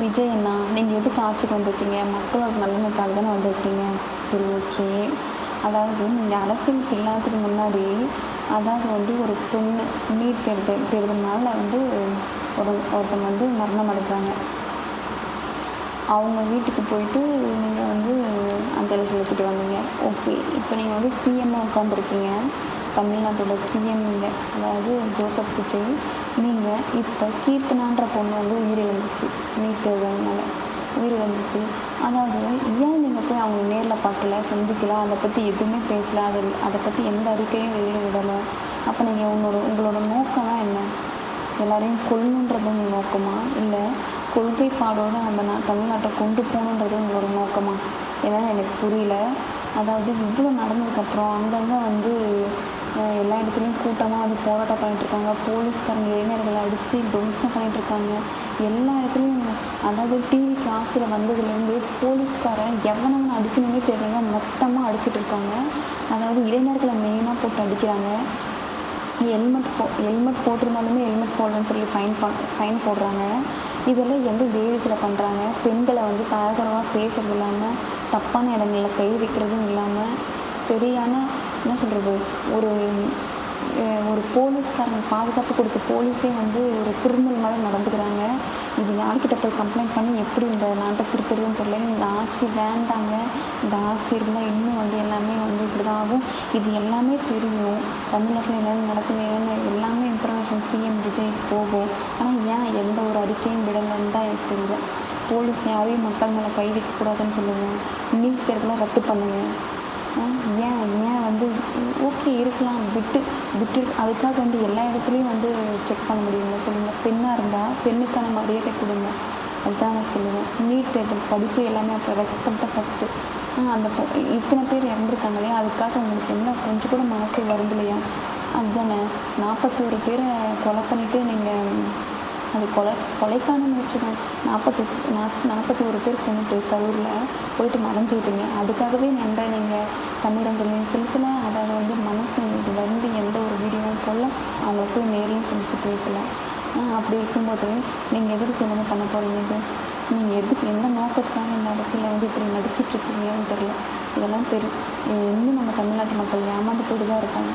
விஜய் அண்ணா, நீங்கள் எதுக்கு ஆட்சிக்கு வந்திருக்கீங்க? மக்களோட நலனுக்காக தானே வந்திருக்கீங்க. சரி, ஓகே. அதாவது நீங்கள் அரசியலுக்கு இல்லாததுக்கு முன்னாடி, அதாவது வந்து ஒரு பொண்ணு நீட் தேர்தல்னால வந்து ஒருத்தங்க வந்து மரணம் அடைஞ்சாங்க. அவங்க வீட்டுக்கு போயிட்டு நீங்கள் வந்து அஞ்சலி செலுத்திட்டு வந்தீங்க. ஓகே. இப்போ நீங்கள் வந்து சிஎம்மாக உட்காந்துருக்கீங்க. தமிழ்நாட்டோட சிஎம் நீங்கள், அதாவது ஜோசப் விஜய். நீங்கள் இப்போ கீர்த்தனான்ற பொண்ணு வந்து உயிரிழந்துச்சு, நீட் தேர்தல்னால உயிரிழந்துச்சு. அதாவது ஏன் நீங்கள் போய் அவங்க நேரில் பார்க்கல, சந்திக்கல, அதை பற்றி எதுவுமே பேசல, அதை பற்றி எந்த அறிக்கையும் வெளியே விடலை. அப்போ நீங்கள் உங்களோட நோக்கம்லாம் என்ன? எல்லாரையும் கொல்லணுன்றது உங்கள் நோக்கமா, இல்லை கொள்கைப்பாடோடு நம்ம தமிழ்நாட்டை கொண்டு போகணுன்றது உங்களோட நோக்கமா? என்னன்னு எனக்கு புரியல. அதாவது இவ்வளோ நடந்ததுக்கப்புறம் அங்கங்கே வந்து எல்லா இடத்துலையும் கூட்டமாக வந்து போராட்டம் பண்ணிகிட்ருக்காங்க. போலீஸ்காரங்க இளைஞர்களை அடித்து துவம்சம் பண்ணிகிட்ருக்காங்க எல்லா இடத்துலையும். அதாவது டிவிக்கு ஆட்சியில் வந்ததுலேருந்து போலீஸ்காரன் எவனவனை அடிக்கணுமே தெரியலங்க, மொத்தமாக அடிச்சிட்ருக்காங்க. அதாவது இளைஞர்களை மெயினாக போட்டு அடிக்கிறாங்க. ஹெல்மெட் போட்டிருந்தாலுமே ஹெல்மெட் போடலன்னு சொல்லி ஃபைன் போடுறாங்க. இதெல்லாம் எந்த தைரியத்தில் பண்ணுறாங்க? பெண்களை வந்து தரகுறவாக பேசுறது இல்லாமல், தப்பான இடங்களில் கை வைக்கிறதும் இல்லாமல், சரியான என்ன சொல்கிறது, ஒரு போலீஸ்காரங்க பாதுகாப்பு கொடுக்க போலீஸே வந்து ஒரு கிரிமினல் மாதிரி நடந்துக்கிறாங்க. இது யார்கிட்ட போய் கம்ப்ளைண்ட் பண்ணி எப்படி இந்த நாட்டை திருத்துறதுன்னு தெரியல. இந்த ஆட்சி வேண்டாங்க, இந்த ஆட்சி இருந்தால் இன்னும் வந்து எல்லாமே வந்து இப்படி தான் ஆகும். இது எல்லாமே தெரியும். தமிழ்நாட்டில் என்னென்ன நடக்குது, என்னென்ன எல்லாமே இன்ஃபர்மேஷன் சிஎம் விஜய் போகும். ஆனால் ஏன் எந்த ஒரு அறிக்கையும் விடலைன்னு தான் எனக்கு தெரியல. போலீஸ் யாரையும் மக்கள் மேலே கை வைக்கக்கூடாதுன்னு சொல்லுங்கள். நீட் தேர்வுலாம் ரத்து பண்ணுங்கள். ஏன் வந்து ஓகே இருக்கலாம், விட்டு அதுக்காக வந்து எல்லா இடத்துலையும் வந்து செக் பண்ண முடியுங்க சொல்லுங்கள். பெண்ணாக இருந்தால் பெண்ணுக்கான மரியாதை கொடுங்க, அதுதான் நான் சொல்லுவேன். நீட் தேர்தல் படிப்பு எல்லாமே அப்போ ரெஸ்பெக்ட் தான் ஃபஸ்ட்டு. அந்த இத்தனை பேர் இறந்துருக்காங்க இல்லையா, அதுக்காக உங்களுக்கு என்ன கொஞ்சம் கூட மனசே வருது இல்லையா? அதுதானே 41 பேரை கொலை பண்ணிவிட்டு நீங்கள் அது கொலைக்கான முயற்சி தான். 41 பேர் கொண்டுட்டு கரூரில் போயிட்டு மறைஞ்சிக்கிட்டீங்க. அதுக்காகவே நீங்கள் கண்ணீரஞ்சலி செலுத்தலை. அதாவது வந்து மனசு வந்து எந்த ஒரு வீடியோவும் போடல, அவங்கள போய் நேர்லையும் சந்திச்சு பேசலை. அப்படி இருக்கும்போது நீங்கள் எதுக்கு சொல்லுங்கள் பண்ண போகிறீங்க? இது நீங்கள் எதுக்கு எந்த நோக்கத்துக்காக இந்த அரசியலில் வந்து இப்படி நடிச்சிட்ருக்கீங்கன்னு தெரியல. இதெல்லாம் இன்னும் நம்ம தமிழ்நாட்டு மக்கள் ஏமாந்து போயிட்டு தான் இருக்காங்க.